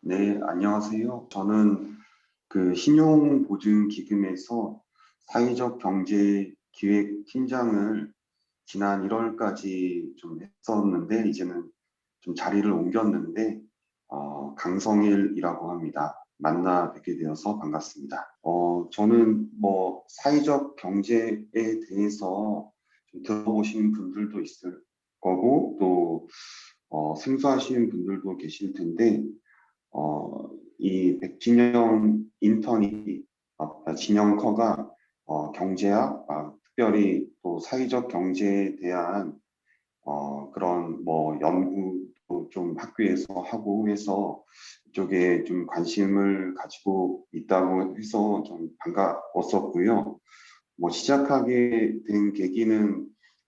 네, 안녕하세요. 저는 그 신용보증기금에서 사회적 경제 기획 팀장을 지난 1월까지 좀 했었는데, 이제는 좀 자리를 옮겼는데, 강성일이라고 합니다. 만나 뵙게 되어서 반갑습니다. 저는 뭐 사회적 경제에 대해서 좀 들어보신 분들도 있을 거고, 또 생소하신 분들도 계실 텐데, 이 백진영 인턴이 진영커가 경제학, 특별히 또 사회적 경제에 대한 그런 뭐 연구도 좀 학교에서 하고 해서 이쪽에 좀 관심을 가지고 있다고 해서 좀 반가웠었고요. 뭐 시작하게 된 계기는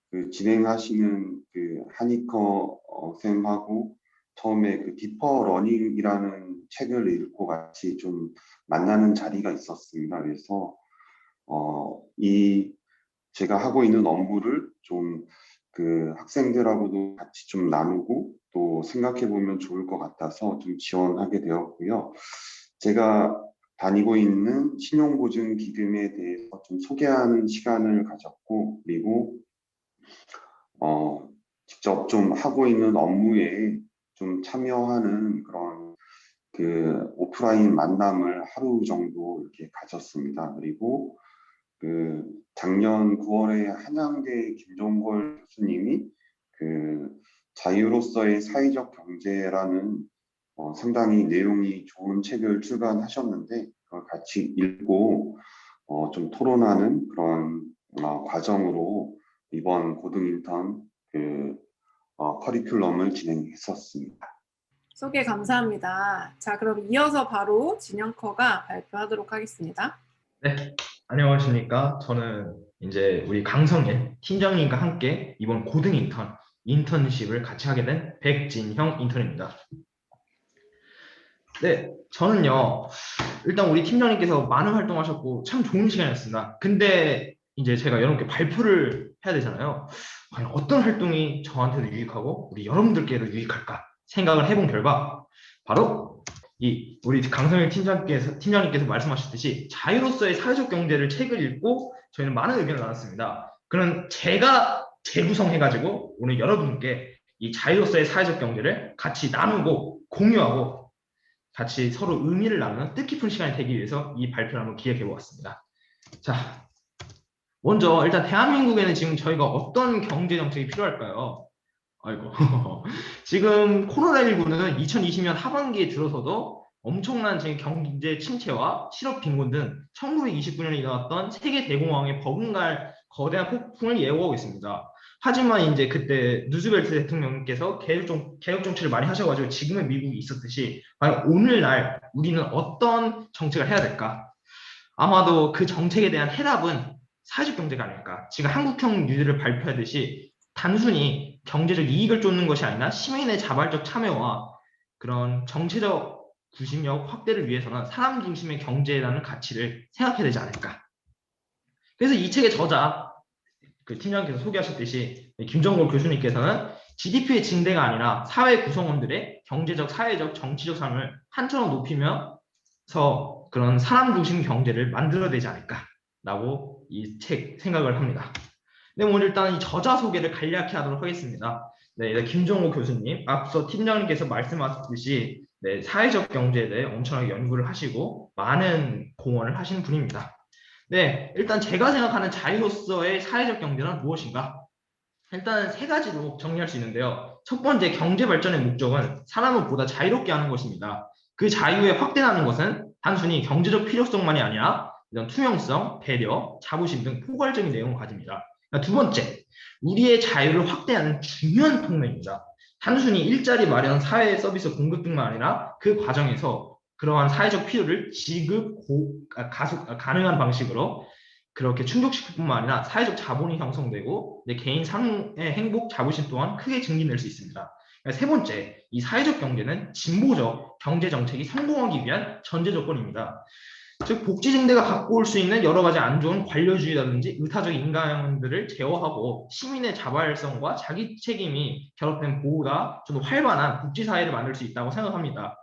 그 진행하시는 그 하니커 쌤하고 처음에 그 디퍼 러닝이라는 책을 읽고 같이 좀 만나는 자리가 있었습니다. 그래서 이 제가 하고 있는 업무를 좀 그 학생들하고도 같이 좀 나누고 또 생각해 보면 좋을 것 같아서 좀 지원하게 되었고요. 제가 다니고 있는 신용보증기금에 대해서 좀 소개하는 시간을 가졌고, 그리고 직접 좀 하고 있는 업무에 좀 참여하는 그런 그 오프라인 만남을 하루 정도 이렇게 가졌습니다. 그리고 그 작년 9월에 한양대 김종걸 교수님이 그 자유로서의 사회적 경제라는 상당히 내용이 좋은 책을 출간하셨는데 그걸 같이 읽고 좀 토론하는 그런 과정으로 이번 고등인턴 그 커리큘럼을 진행했었습니다. 소개 감사합니다. 자, 그럼 이어서 바로 진영커가 발표하도록 하겠습니다. 네, 안녕하십니까. 저는 이제 우리 강성일 팀장님과 함께 이번 고등 인턴십을 같이 하게 된 백진형 인턴입니다. 네, 저는요, 일단 우리 팀장님께서 많은 활동하셨고 참 좋은 시간이었습니다. 근데 이제 제가 여러분께 발표를 해야 되잖아요. 과연 어떤 활동이 저한테도 유익하고 우리 여러분들께도 유익할까 생각을 해본 결과 바로 우리 강성일 팀장님께서 말씀하셨듯이 자유로서의 사회적 경제를 책을 읽고 저희는 많은 의견을 나눴습니다. 그럼 제가 재구성해가지고 오늘 여러분께 이 자유로서의 사회적 경제를 같이 나누고 공유하고 같이 서로 의미를 나누는 뜻깊은 시간이 되기 위해서 이 발표를 한번 기획해 보았습니다. 자, 먼저 일단 대한민국에는 지금 저희가 어떤 경제 정책이 필요할까요? 아이고 지금 코로나19는 2020년 하반기에 들어서도 엄청난 경제 침체와 실업 빈곤 등 1929년에 일어났던 세계 대공황에 버금갈 거대한 폭풍을 예고하고 있습니다. 하지만 이제 그때 누즈벨트 대통령께서 개혁 정책을 많이 하셔가지고 지금의 미국이 있었듯이 과연 오늘날 우리는 어떤 정책을 해야 될까? 아마도 그 정책에 대한 해답은 사회적 경제가 아닐까. 지금 한국형 뉴딜을 발표하듯이 단순히 경제적 이익을 쫓는 것이 아니라 시민의 자발적 참여와 그런 정체적 구심력 확대를 위해서는 사람 중심의 경제라는 가치를 생각해야 되지 않을까. 그래서 이 책의 저자 그 팀장님께서 소개하셨듯이 김정골 교수님께서는 GDP의 증대가 아니라 사회 구성원들의 경제적, 사회적, 정치적 삶을 한처럼 높이면서 그런 사람 중심 경제를 만들어야 되지 않을까라고 이 책 생각을 합니다. 네, 오늘 일단 이 저자 소개를 간략히 하도록 하겠습니다. 네, 김정호 교수님, 앞서 팀장님께서 말씀하셨듯이 네, 사회적 경제에 대해 엄청나게 연구를 하시고 많은 공헌을 하시는 분입니다. 네, 일단 제가 생각하는 자유로서의 사회적 경제는 무엇인가? 일단 세 가지로 정리할 수 있는데요. 첫 번째, 경제 발전의 목적은 사람을 보다 자유롭게 하는 것입니다. 그 자유에 확대하는 것은 단순히 경제적 필요성만이 아니라 이런 투명성, 배려, 자부심 등 포괄적인 내용을 가집니다. 두 번째, 우리의 자유를 확대하는 중요한 통로입니다. 단순히 일자리 마련, 사회 서비스 공급 등만 아니라 그 과정에서 그러한 사회적 필요를 가능한 방식으로 그렇게 충족시킬 뿐만 아니라 사회적 자본이 형성되고 개인 삶의 행복, 자부심 또한 크게 증진될 수 있습니다. 세 번째, 이 사회적 경제는 진보적 경제 정책이 성공하기 위한 전제 조건입니다. 즉 복지증대가 갖고 올 수 있는 여러 가지 안 좋은 관료주의라든지 의사적 인간들을 제어하고 시민의 자발성과 자기 책임이 결합된 보호가 좀 더 활발한 복지사회를 만들 수 있다고 생각합니다.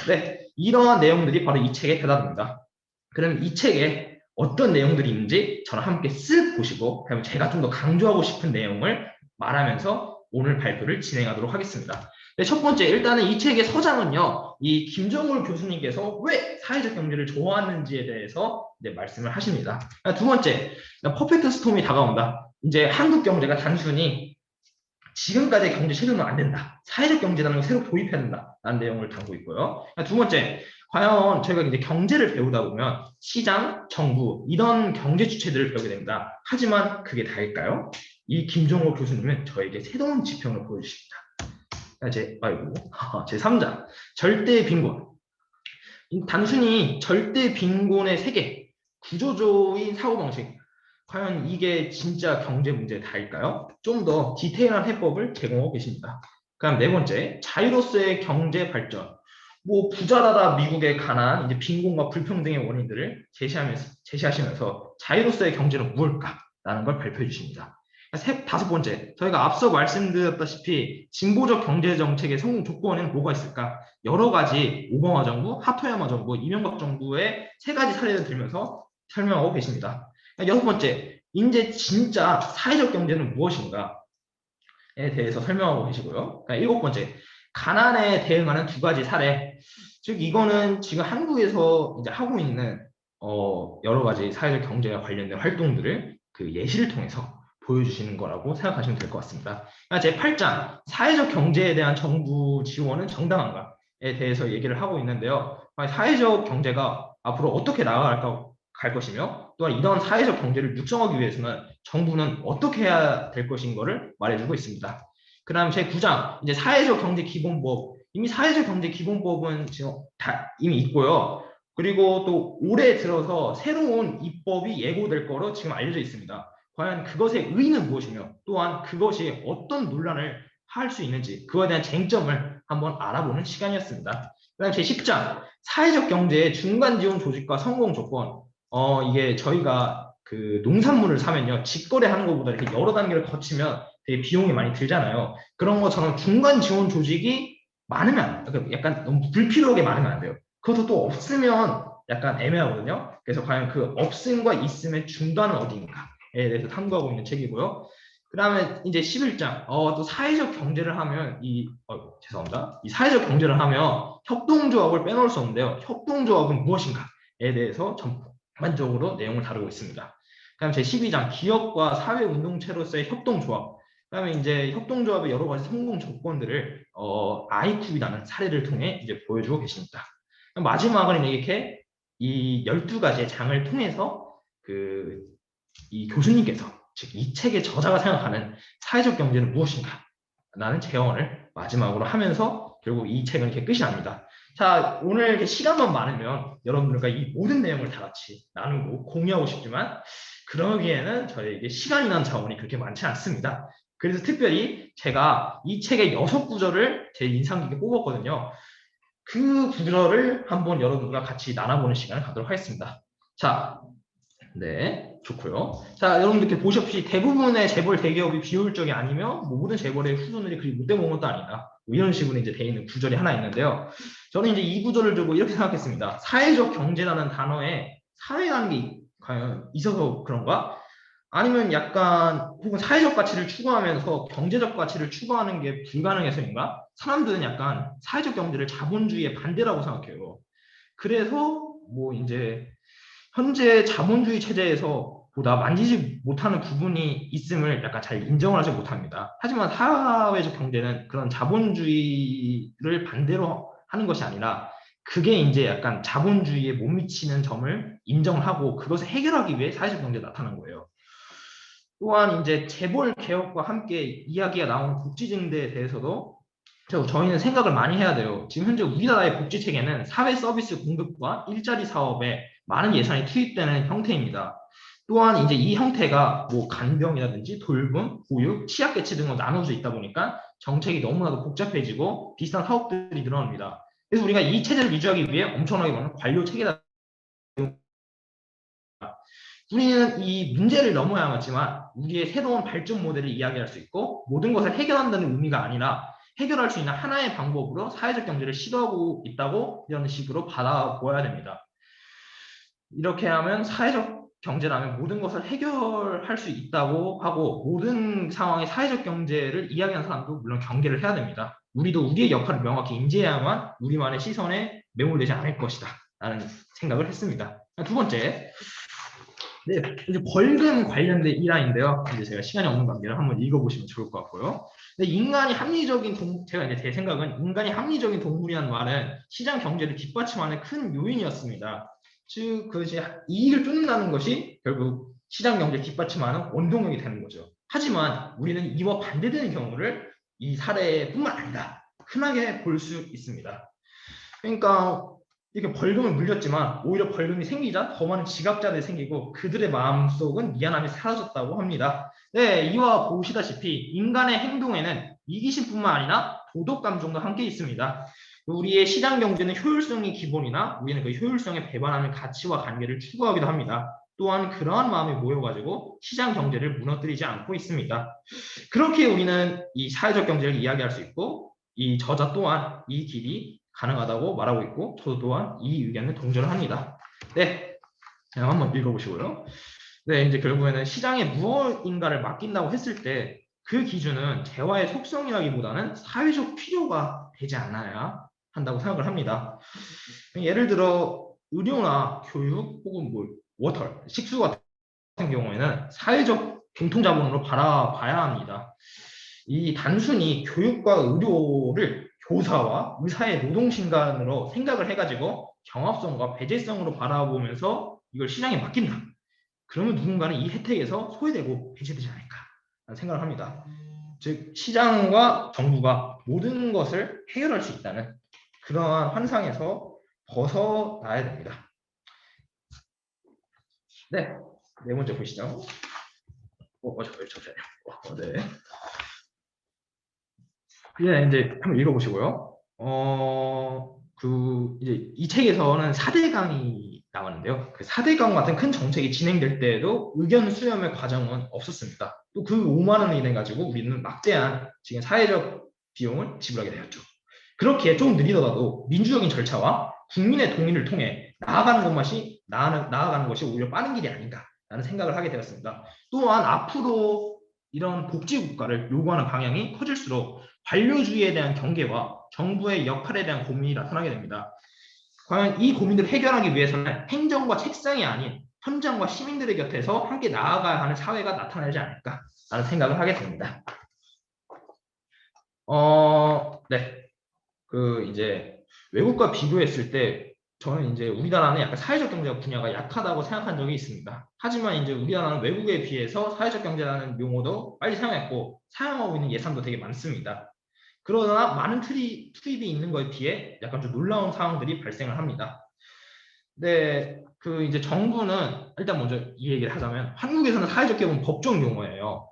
네, 이러한 내용들이 바로 이 책의 대답입니다. 그럼 이 책에 어떤 내용들이 있는지 저랑 함께 쓱 보시고 그다음에 제가 좀 더 강조하고 싶은 내용을 말하면서 오늘 발표를 진행하도록 하겠습니다. 네, 첫 번째, 일단은 이 책의 서장은요, 이 김정울 교수님께서 왜 사회적 경제를 좋아하는지에 대해서 말씀을 하십니다. 두 번째, 퍼펙트 스톰이 다가온다. 이제 한국 경제가 단순히 지금까지의 경제 체제는 안 된다. 사회적 경제라는 걸 새로 도입해야 된다라는 내용을 담고 있고요. 두 번째, 과연 저희가 이제 경제를 배우다 보면 시장, 정부 이런 경제 주체들을 배우게 됩니다. 하지만 그게 다일까요? 이 김종호 교수님은 저에게 새로운 지평을 보여주십니다. 제 3장 절대 빈곤. 단순히 절대 빈곤의 세계, 구조적인 사고방식. 과연 이게 진짜 경제 문제 다일까요? 좀 더 디테일한 해법을 제공하고 계십니다. 그다음 네 번째, 자유로서의 경제 발전. 뭐 부자라다 미국의 가난, 이제 빈곤과 불평등의 원인들을 제시하시면서 자유로서의 경제는 무엇일까라는 걸 발표해 주십니다. 다섯 번째, 저희가 앞서 말씀드렸다시피 진보적 경제 정책의 성공 조건에는 뭐가 있을까? 여러 가지 오바마 정부, 하토야마 정부, 이명박 정부의 세 가지 사례를 들면서 설명하고 계십니다. 여섯 번째, 이제 진짜 사회적 경제는 무엇인가에 대해서 설명하고 계시고요. 일곱 번째, 가난에 대응하는 두 가지 사례. 즉 이거는 지금 한국에서 이제 하고 있는 여러 가지 사회적 경제와 관련된 활동들을 그 예시를 통해서 보여주시는 거라고 생각하시면 될 것 같습니다. 제 8장 사회적 경제에 대한 정부 지원은 정당한가에 대해서 얘기를 하고 있는데요. 사회적 경제가 앞으로 어떻게 나아갈 것이며 또한 이런 사회적 경제를 육성하기 위해서는 정부는 어떻게 해야 될 것인 거를 말해주고 있습니다. 그 다음 제 9장 이제 사회적 경제 기본법. 이미 사회적 경제 기본법은 지금 이미 있고요. 그리고 또 올해 들어서 새로운 입법이 예고될 거로 지금 알려져 있습니다. 과연 그것의 의의는 무엇이며 또한 그것이 어떤 논란을 할 수 있는지 그거에 대한 쟁점을 한번 알아보는 시간이었습니다. 그다음 제 10장 사회적 경제의 중간 지원 조직과 성공 조건. 이게 저희가 그 농산물을 사면요 직거래하는 것보다 이렇게 여러 단계를 거치면 되게 비용이 많이 들잖아요. 그런 것처럼 중간 지원 조직이 많으면 약간 너무 불필요하게 많으면 안 돼요. 그것도 또 없으면 약간 애매하거든요. 그래서 과연 그 없음과 있음의 중간은 어디인가? 에 대해서 탐구하고 있는 책이고요. 그 다음에 이제 11장, 또 사회적 경제를 하면 죄송합니다. 이 사회적 경제를 하면 협동조합을 빼놓을 수 없는데요. 협동조합은 무엇인가에 대해서 전반적으로 내용을 다루고 있습니다. 그 다음에 제 12장, 기업과 사회운동체로서의 협동조합. 그 다음에 이제 협동조합의 여러 가지 성공 조건들을 아이쿱이라는 사례를 통해 이제 보여주고 계십니다. 마지막은 이렇게 이 12가지의 장을 통해서 이 교수님께서 즉 이 책의 저자가 생각하는 사회적 경제는 무엇인가 라는 제언을 마지막으로 하면서 결국 이 책은 이렇게 끝이 납니다. 자, 오늘 이렇게 시간만 많으면 여러분들과 이 모든 내용을 다 같이 나누고 공유하고 싶지만 그러기에는 저에게 시간이란 자원이 그렇게 많지 않습니다. 그래서 특별히 제가 이 책의 6구절을 제 인상 깊게 뽑았거든요. 그 구절을 한번 여러분과 같이 나눠보는 시간을 갖도록 하겠습니다. 자, 네, 좋고요. 자, 여러분들 이렇게 보시옵시 대부분의 재벌 대기업이 비효율적이 아니며 모든 재벌의 후손들이 그리 못돼 먹은 것도 아니다. 뭐 이런 식으로 이제 돼 있는 구절이 하나 있는데요. 저는 이제 이 구절을 두고 이렇게 생각했습니다. 사회적 경제라는 단어에 사회라는 게 과연 있어서 그런가? 아니면 약간 혹은 사회적 가치를 추구하면서 경제적 가치를 추구하는 게 불가능해서인가? 사람들은 약간 사회적 경제를 자본주의의 반대라고 생각해요. 그래서 뭐 이제 현재 자본주의 체제에서 보다 만지지 못하는 부분이 있음을 약간 잘 인정을 하지 못합니다. 하지만 사회적 경제는 그런 자본주의를 반대로 하는 것이 아니라 그게 이제 약간 자본주의에 못 미치는 점을 인정하고 그것을 해결하기 위해 사회적 경제가 나타난 거예요. 또한 이제 재벌 개혁과 함께 이야기가 나온 복지증대에 대해서도 저희는 생각을 많이 해야 돼요. 지금 현재 우리나라의 복지 체계는 사회 서비스 공급과 일자리 사업에 많은 예산이 투입되는 형태입니다. 또한 이제 이 형태가 뭐 간병이라든지 돌봄, 보육, 취약계층 등으로 나눠져 있다 보니까 정책이 너무나도 복잡해지고 비슷한 사업들이 늘어납니다. 그래서 우리가 이 체제를 유지하기 위해 엄청나게 많은 관료 체계다 우리는 이 문제를 넘어야겠지만 우리의 새로운 발전 모델을 이야기할 수 있고 모든 것을 해결한다는 의미가 아니라 해결할 수 있는 하나의 방법으로 사회적 경제를 시도하고 있다고 이런 식으로 바라보아야 됩니다. 이렇게 하면 사회적 경제라면 모든 것을 해결할 수 있다고 하고 모든 상황의 사회적 경제를 이야기하는 사람도 물론 경계를 해야 됩니다. 우리도 우리의 역할을 명확히 인지해야만 우리만의 시선에 매몰되지 않을 것이다 라는 생각을 했습니다. 두 번째, 네, 이제 벌금 관련된 일환인데요. 이제 제가 시간이 없는 관계로 한번 읽어보시면 좋을 것 같고요. 근데 인간이 합리적인 제가 이제 제 생각은 인간이 합리적인 동물이라는 말은 시장 경제를 뒷받침하는 큰 요인이었습니다. 즉, 그 이익을 쫓는다는 것이 결국 시장 경제를 뒷받침하는 원동력이 되는 거죠. 하지만 우리는 이와 반대되는 경우를 이 사례뿐만 아니라 흔하게 볼 수 있습니다. 그러니까 이렇게 벌금을 물렸지만 오히려 벌금이 생기자 더 많은 지갑자들이 생기고 그들의 마음속은 미안함이 사라졌다고 합니다. 네, 이와 보시다시피 인간의 행동에는 이기심뿐만 아니라 도덕 감정도 함께 있습니다. 우리의 시장 경제는 효율성이 기본이나 우리는 그 효율성에 배반하는 가치와 관계를 추구하기도 합니다. 또한 그러한 마음이 모여가지고 시장 경제를 무너뜨리지 않고 있습니다. 그렇게 우리는 이 사회적 경제를 이야기할 수 있고 이 저자 또한 이 길이 가능하다고 말하고 있고 저도 또한 이 의견에 동조를 합니다. 네, 한번 읽어보시고요. 네, 이제 결국에는 시장에 무엇인가를 맡긴다고 했을 때 그 기준은 재화의 속성이라기보다는 사회적 필요가 되지 않아야 한다고 생각을 합니다. 예를 들어 의료나 교육 혹은 뭐 워터, 식수 같은 경우에는 사회적 공통자본으로 바라봐야 합니다. 이 단순히 교육과 의료를 교사와 의사의 노동신간으로 생각을 해가지고 경합성과 배제성으로 바라보면서 이걸 시장에 맡긴다. 그러면 누군가는 이 혜택에서 소외되고 배제되지 않을까 생각을 합니다. 즉 시장과 정부가 모든 것을 해결할 수 있다는 그러한 환상에서 벗어나야 됩니다. 네, 네 번째 보시죠. 잠시만요. 네. 네, 이제 한번 읽어보시고요. 이제 이 책에서는 4대강이 나왔는데요. 그 4대강 같은 큰 정책이 진행될 때에도 의견 수렴의 과정은 없었습니다. 또 그 5만 원을 인해 가지고 우리는 막대한 지금 사회적 비용을 지불하게 되었죠. 그렇게 좀 느리더라도 민주적인 절차와 국민의 동의를 통해 나아가는 것이 오히려 빠른 길이 아닌가라는 생각을 하게 되었습니다. 또한 앞으로 이런 복지국가를 요구하는 방향이 커질수록 관료주의에 대한 경계와 정부의 역할에 대한 고민이 나타나게 됩니다. 과연 이 고민들을 해결하기 위해서는 행정과 책상이 아닌 현장과 시민들의 곁에서 함께 나아가야 하는 사회가 나타나지 않을까라는 생각을 하게 됩니다. 네. 이제 외국과 비교했을 때 저는 이제 우리나라는 약간 사회적 경제 분야가 약하다고 생각한 적이 있습니다. 하지만 이제 우리나라는 외국에 비해서 사회적 경제라는 용어도 빨리 사용했고 사용하고 있는 예산도 되게 많습니다. 그러나 많은 투입이 있는 것에 비해 약간 좀 놀라운 상황들이 발생을 합니다. 네, 이제 정부는 일단 먼저 이 얘기를 하자면 한국에서는 사회적 기업은 법정 용어예요.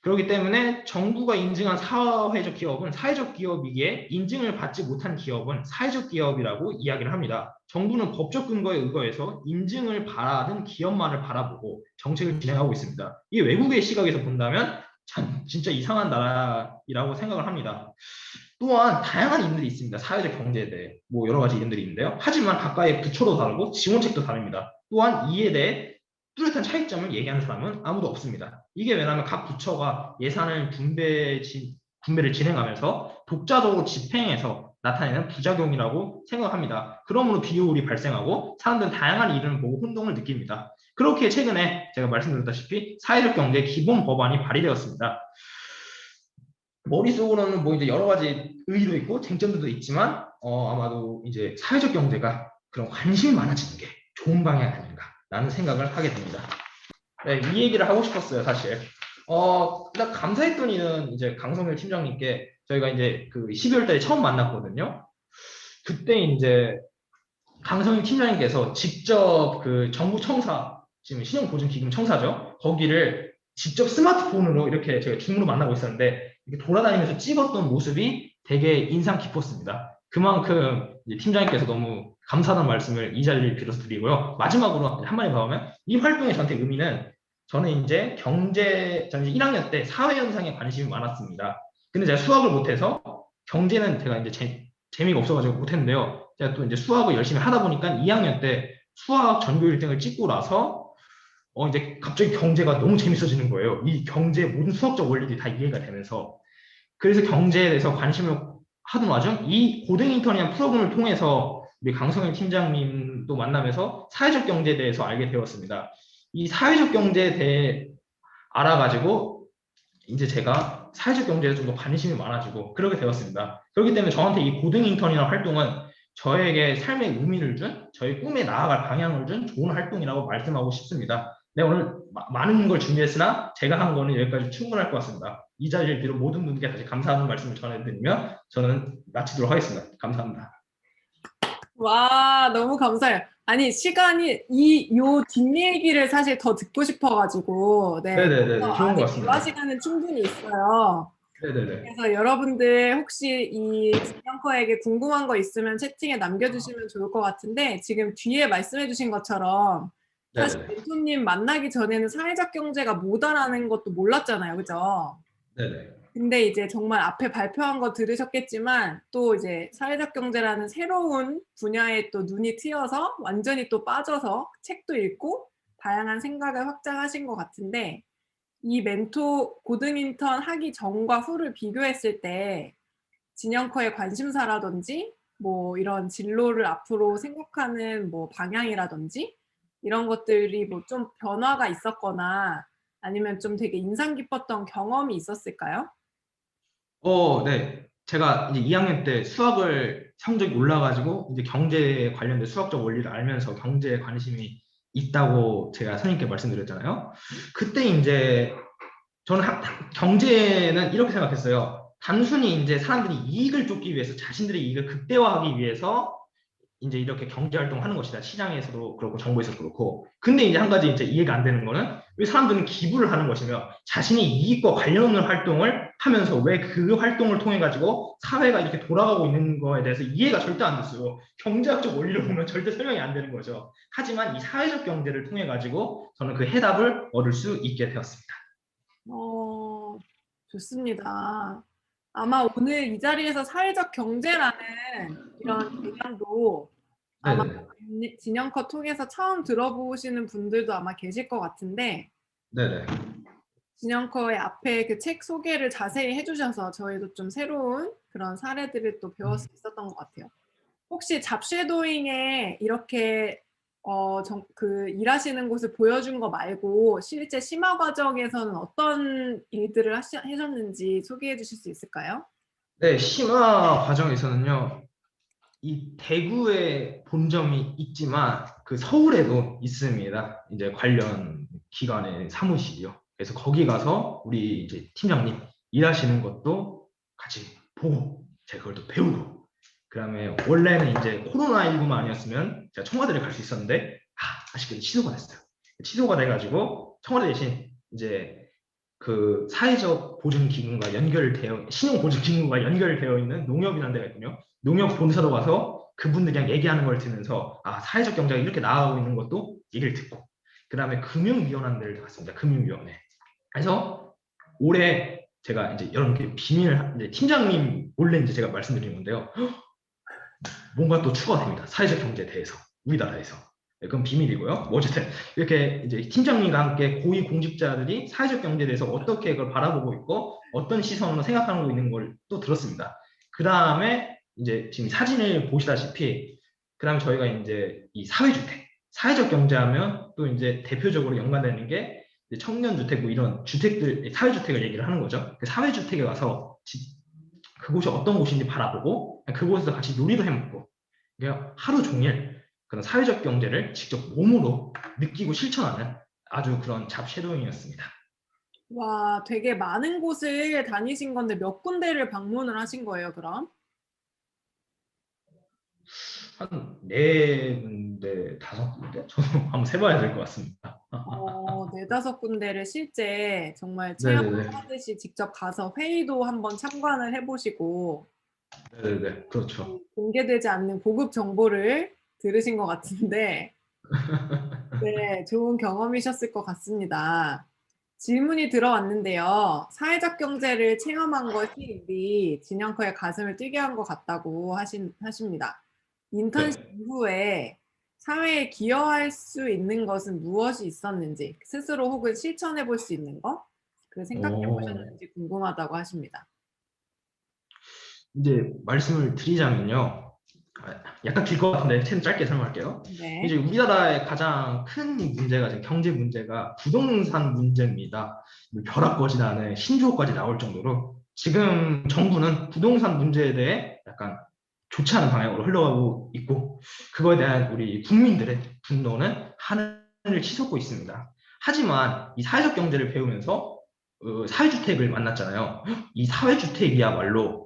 그렇기 때문에 정부가 인증한 사회적 기업은 사회적 기업이기에 인증을 받지 못한 기업은 사회적 기업이라고 이야기를 합니다. 정부는 법적 근거에 의거해서 인증을 받은 기업만을 바라보고 정책을 진행하고 있습니다. 이게 외국의 시각에서 본다면 참 진짜 이상한 나라라고 생각을 합니다. 또한 다양한 인들이 있습니다. 사회적 경제에 대해 뭐 여러 가지 인들이 있는데요. 하지만 각각의 부처도 다르고 지원책도 다릅니다. 또한 이에 대해 뚜렷한 차이점을 얘기하는 사람은 아무도 없습니다. 이게 왜냐하면 각 부처가 예산을 분배를 진행하면서 독자적으로 집행해서 나타내는 부작용이라고 생각합니다. 그러므로 비효율이 발생하고 사람들은 다양한 이름을 보고 혼동을 느낍니다. 그렇게 최근에 제가 말씀드렸다시피 사회적 경제 기본 법안이 발의되었습니다. 머릿속으로는 뭐 이제 여러 가지 의의도 있고 쟁점들도 있지만 아마도 이제 사회적 경제가 그런 관심이 많아지는 게 좋은 방향이 아닌가라는 생각을 하게 됩니다. 네, 이 얘기를 하고 싶었어요, 사실. 일단 감사했던 이는 이제 강성일 팀장님께 저희가 이제 12월 달에 처음 만났거든요. 그때 이제 강성일 팀장님께서 직접 정부 청사, 지금 신용보증기금 청사죠. 거기를 직접 스마트폰으로 이렇게 제가 줌으로 만나고 있었는데 이렇게 돌아다니면서 찍었던 모습이 되게 인상 깊었습니다. 그만큼 이제 팀장님께서 너무 감사하다는 말씀을 이 자리를 빌어서 드리고요. 마지막으로 한마디 더 하면 이 활동의 저한테 의미는 저는 이제 저는 이제 1학년 때 사회현상에 관심이 많았습니다. 근데 제가 수학을 못해서 경제는 제가 이제 재미가 없어가지고 못했는데요. 제가 또 이제 수학을 열심히 하다 보니까 2학년 때 수학 전교 1등을 찍고 나서 이제 갑자기 경제가 너무 재밌어지는 거예요. 이 경제의 모든 수학적 원리들이 다 이해가 되면서. 그래서 경제에 대해서 관심을 하던 와중 이 고등인턴이라는 프로그램을 통해서 우리 강성일 팀장님도 만나면서 사회적 경제에 대해서 알게 되었습니다. 이 사회적 경제에 대해 알아가지고 이제 제가 사회적 경제에 좀 더 관심이 많아지고 그렇게 되었습니다. 그렇기 때문에 저한테 이 고등인턴이라는 활동은 저에게 삶의 의미를 준, 저의 꿈에 나아갈 방향을 준 좋은 활동이라고 말씀하고 싶습니다. 네, 오늘 많은 걸 준비했으나 제가 한 거는 여기까지 충분할 것 같습니다. 이 자리를 빌어 모든 분께 다시 감사하는 말씀을 전해드리며 저는 마치도록 하겠습니다. 감사합니다. 와, 너무 감사해요. 아니, 시간이 요 뒷얘기를 사실 더 듣고 싶어가지고, 네. 네네네, 그래서 좋은 것 아직 같습니다. 대화 시간은 충분히 있어요. 네네네. 그래서 여러분들 혹시 이 진영커에게 궁금한 거 있으면 채팅에 남겨주시면 좋을 것 같은데, 지금 뒤에 말씀해주신 것처럼 사실 네네네. 멘토님 만나기 전에는 사회적 경제가 뭐다라는 것도 몰랐잖아요, 그죠? 네네. 근데 이제 정말 앞에 발표한 거 들으셨겠지만 또 이제 사회적 경제라는 새로운 분야에 또 눈이 트여서 완전히 또 빠져서 책도 읽고 다양한 생각을 확장하신 것 같은데 이 멘토 고등인턴 하기 전과 후를 비교했을 때 진영커의 관심사라든지 뭐 이런 진로를 앞으로 생각하는 뭐 방향이라든지 이런 것들이 뭐 좀 변화가 있었거나 아니면 좀 되게 인상 깊었던 경험이 있었을까요? 네. 제가 이제 2학년 때 수학을 성적이 올라가지고 이제 경제에 관련된 수학적 원리를 알면서 경제에 관심이 있다고 제가 선생님께 말씀드렸잖아요. 그때 이제 저는 경제는 이렇게 생각했어요. 단순히 이제 사람들이 이익을 쫓기 위해서 자신들의 이익을 극대화하기 위해서 이제 이렇게 경제 활동하는 것이다. 시장에서도 그렇고 정부에서도 그렇고. 근데 이제 한 가지 이제 이해가 안 되는 거는 왜 사람들은 기부를 하는 것이며 자신의 이익과 관련 없는 활동을 하면서 왜 그 활동을 통해 가지고 사회가 이렇게 돌아가고 있는 거에 대해서 이해가 절대 안 됐어요. 경제학적 원리로 보면 절대 설명이 안 되는 거죠. 하지만 이 사회적 경제를 통해 가지고 저는 그 해답을 얻을 수 있게 되었습니다. 좋습니다. 아마 오늘 이 자리에서 사회적 경제라는 이런 개념도 아마 네네. 진영커 통해서 처음 들어보시는 분들도 아마 계실 것 같은데 네네. 진영커의 앞에 그 책 소개를 자세히 해주셔서 저희도 좀 새로운 그런 사례들을 또 배울 수 있었던 것 같아요. 혹시 잡쉐도잉에 이렇게 그 일하시는 곳을 보여준 거 말고 실제 심화 과정에서는 어떤 일들을 하셨는지 소개해 주실 수 있을까요? 네, 심화 과정에서는요. 이 대구에 본점이 있지만 그 서울에도 있습니다. 이제 관련 기관의 사무실이요. 그래서 거기 가서 우리 이제 팀장님 일하시는 것도 같이 보고 제가 그걸 또 배우고 그다음에 원래는 이제 코로나19만 아니었으면 제가 청와대를 갈 수 있었는데 아쉽게도 취소가 됐어요. 취소가 돼가지고 청와대 대신 이제 그 사회적 보증기금과 연결되어 신용보증기금과 연결되어 있는 농협이라는 데가 있거든요. 농협 본사로 가서 그분들이랑 얘기하는 걸 들으면서 사회적 경제가 이렇게 나아가고 있는 것도 얘기를 듣고 그 다음에 금융위원회 데를 갔습니다. 금융위원회. 그래서 올해 제가 이제 여러분께 비밀 이제 팀장님 몰래 이제 제가 말씀드린 건데요. 뭔가 또 추가가 됩니다. 사회적 경제에 대해서 우리나라에서. 네, 그건 비밀이고요. 뭐 어쨌든 이렇게 이제 팀장님과 함께 고위 공직자들이 사회적 경제에 대해서 어떻게 그걸 바라보고 있고 어떤 시선으로 생각하고 있는 걸 또 들었습니다. 그 다음에 이제 지금 사진을 보시다시피 그 다음에 저희가 이제 이 사회주택, 사회적 경제하면 또 이제 대표적으로 연관되는 게 청년주택 뭐 이런 주택들, 사회주택을 얘기를 하는 거죠. 그 사회주택에 가서 그곳이 어떤 곳인지 바라보고 그곳에서 같이 요리도 해먹고 하루 종일 그런 사회적 경제를 직접 몸으로 느끼고 실천하는 아주 그런 잡쉐도잉이었습니다. 와, 되게 많은 곳을 다니신 건데 몇 군데를 방문을 하신 거예요, 그럼? 한 4군데, 5군데? 저도 한번 세봐야 될 것 같습니다. 네다섯 군데를 실제 정말 네네네. 체험하듯이 직접 가서 회의도 한번 참관을 해보시고 네네네. 그렇죠. 공개되지 않는 고급 정보를 들으신 것 같은데 네, 좋은 경험이셨을 것 같습니다. 질문이 들어왔는데요. 사회적 경제를 체험한 것이 우리 진영커의 가슴을 뛰게 한 것 같다고 하십니다. 인턴십 네. 이후에 사회에 기여할 수 있는 것은 무엇이 있었는지, 스스로 혹은 실천해 볼 수 있는 것, 그 생각해 오. 보셨는지 궁금하다고 하십니다. 이제 말씀을 드리자면요. 약간 길 것 같은데 최대한 짧게 설명할게요. 이제 네. 우리나라의 가장 큰 문제가 지금 경제 문제가 부동산 문제입니다. 벼락거지 나는 신조어까지 나올 정도로 지금 정부는 부동산 문제에 대해 약간 좋지 않은 방향으로 흘러가고 있고 그거에 대한 우리 국민들의 분노는 하늘을 치솟고 있습니다. 하지만 이 사회적 경제를 배우면서 사회주택을 만났잖아요. 이 사회주택이야말로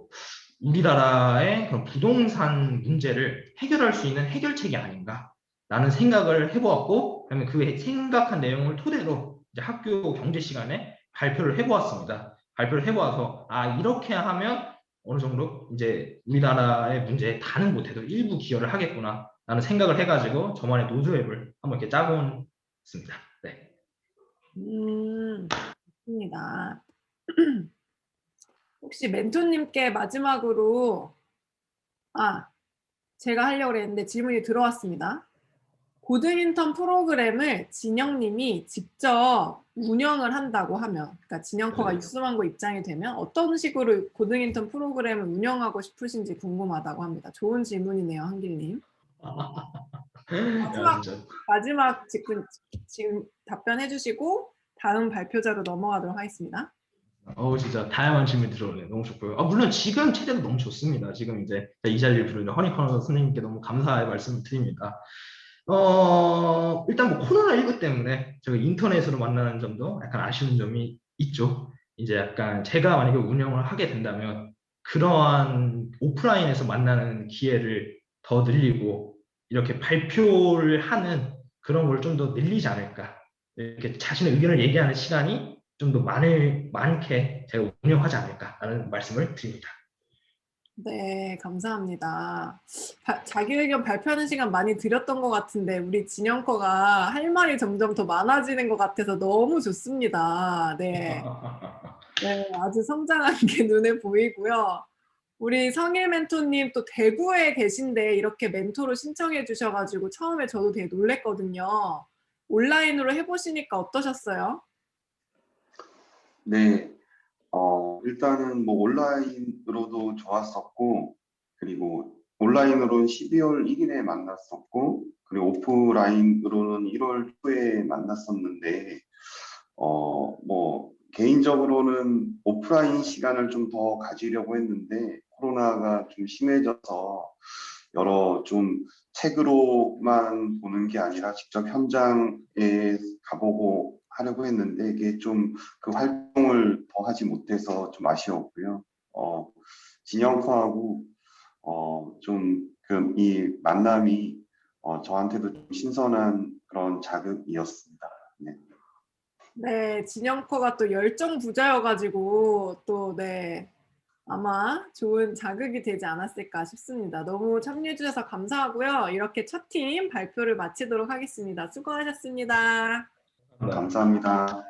우리나라의 그런 부동산 문제를 해결할 수 있는 해결책이 아닌가라는 생각을 해보았고, 그다음에 그 생각한 내용을 토대로 이제 학교 경제 시간에 발표를 해보았습니다. 발표를 해보아서 이렇게 하면 어느 정도 이제 우리나라의 문제에 다는 못해도 일부 기여를 하겠구나라는 생각을 해가지고 저만의 노드맵을 한번 이렇게 짜보았습니다. 네. 좋습니다. 혹시 멘토님께 마지막으로 제가 하려고 했는데 질문이 들어왔습니다. 고등인턴 프로그램을 진영님이 직접 운영을 한다고 하면, 그러니까 진영커가 네. 육수망고 입장이 되면 어떤 식으로 고등인턴 프로그램을 운영하고 싶으신지 궁금하다고 합니다. 좋은 질문이네요, 한길님. 야, 진짜. 마지막 지금 답변해 주시고 다음 발표자로 넘어가도록 하겠습니다. 진짜 다양한 질문이 들어오네요. 너무 좋고요. 물론 지금 체제도 너무 좋습니다. 지금 이제 이 자리를 부르는 허니커너 선생님께 너무 감사의 말씀을 드립니다. 일단 뭐 코로나19 때문에 저희 인터넷으로 만나는 점도 약간 아쉬운 점이 있죠. 이제 약간 제가 만약에 운영을 하게 된다면 그러한 오프라인에서 만나는 기회를 더 늘리고 이렇게 발표를 하는 그런 걸 좀 더 늘리지 않을까. 이렇게 자신의 의견을 얘기하는 시간이 좀 더 많게 제가 운영하지 않을까라는 말씀을 드립니다. 네, 감사합니다. 자기 의견 발표하는 시간 많이 드렸던 것 같은데 우리 진영커가 할 말이 점점 더 많아지는 것 같아서 너무 좋습니다. 네, 아주 성장한 게 눈에 보이고요. 우리 성일 멘토님 또 대구에 계신데 이렇게 멘토로 신청해 주셔가지고 처음에 저도 되게 놀랬거든요. 온라인으로 해보시니까 어떠셨어요? 네, 일단은 뭐 온라인으로도 좋았었고, 그리고 온라인으로는 12월 1일에 만났었고, 그리고 오프라인으로는 1월 초에 만났었는데, 뭐 개인적으로는 오프라인 시간을 좀 더 가지려고 했는데, 코로나가 좀 심해져서 여러 좀 책으로만 보는 게 아니라 직접 현장에 가보고 하려고 했는데 이게 좀 그 활동을 더 하지 못해서 좀 아쉬웠고요. 진영커하고 좀 그 이 만남이 저한테도 좀 신선한 그런 자극이었습니다. 네. 네, 진영커가 또 열정 부자여가지고 또 네, 아마 좋은 자극이 되지 않았을까 싶습니다. 너무 참여해주셔서 감사하고요. 이렇게 첫 팀 발표를 마치도록 하겠습니다. 수고하셨습니다. 네. 감사합니다.